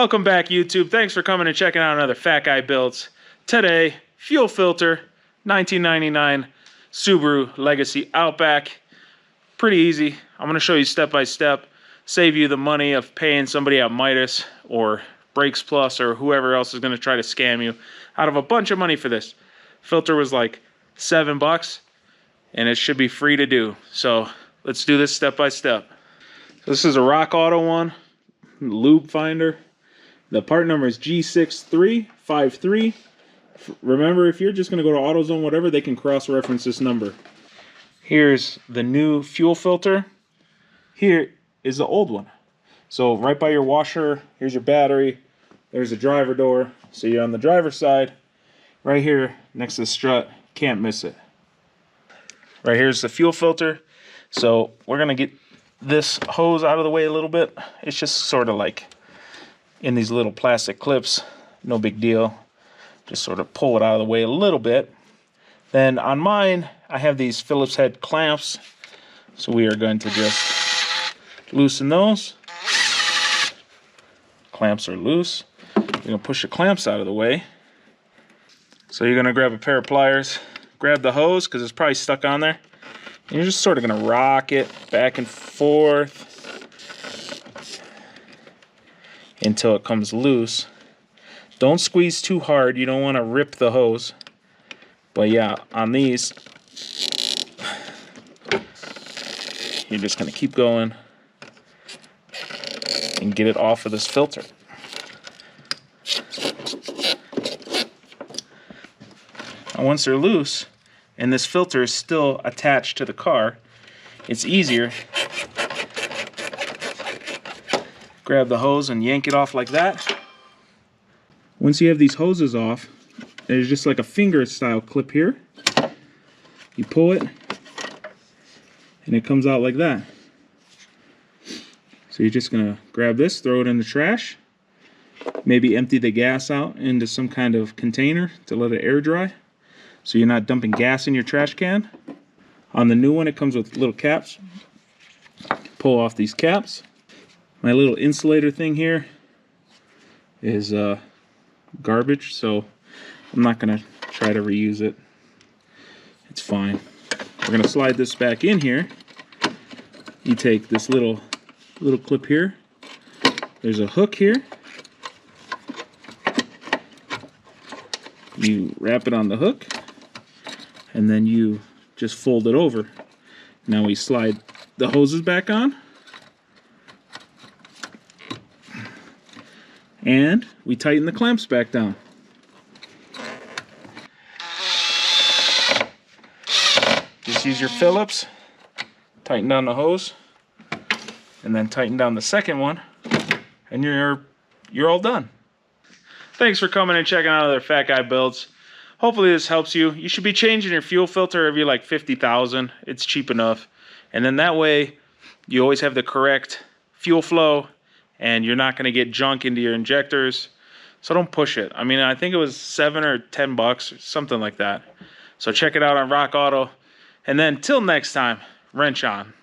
Welcome back, YouTube. Thanks for coming and checking out another Fat Guy Builds. Today, fuel filter, 1999 Subaru Legacy Outback. Pretty easy. I'm going to show you step by step, save you the money of paying somebody at Midas or Brakes Plus or whoever else is going to try to scam you out of a bunch of money for this. Filter was like $7 and it should be free to do. So let's do this step by step. So this is a Rock Auto one, lube finder. The part number is G6353. Remember, if you're just going to go to AutoZone, whatever, they can cross-reference this number. Here's the new fuel filter. Here is the old one. So right by your washer, here's your battery. There's a driver door. So you're on the driver's side. Right here, next to the strut. Can't miss it. Right here's the fuel filter. So we're going to get this hose out of the way a little bit. It's just sort of like in these little plastic clips, no big deal. Just sort of pull it out of the way a little bit. Then on mine, I have these Phillips head clamps. So we are going to just loosen those. Clamps are loose. You're gonna push the clamps out of the way. So you're gonna grab a pair of pliers, grab the hose, because it's probably stuck on there. And you're just sort of gonna rock it back and forth until it comes loose. Don't squeeze too hard, you don't want to rip the hose. But yeah, on these, you're just going to keep going and get it off of this filter. And once they're loose, and this filter is still attached to the car, it's easier. Grab the hose and yank it off like that. Once you have these hoses off, there's just like a finger style clip here. You pull it and it comes out like that. So you're just gonna grab this, throw it in the trash, maybe empty the gas out into some kind of container to let it air dry so you're not dumping gas in your trash can. On the new one, it comes with little caps. Pull off these caps. My little insulator thing here is garbage, so I'm not gonna try to reuse it. It's fine. We're gonna slide this back in here. You take this little clip here. There's a hook here. You wrap it on the hook, and then you just fold it over. Now we slide the hoses back on. And we tighten the clamps back down. Just use your Phillips, tighten down the hose, and then tighten down the second one, and you're all done. Thanks for coming and checking out other Fat Guy Builds. Hopefully this helps you. You should be changing your fuel filter every like 50,000. It's cheap enough. And then that way, you always have the correct fuel flow, and you're not going to get junk into your injectors. So don't push it. I mean, I think it was $7 or $10 or something like that. So check it out on Rock Auto. And then till next time, wrench on.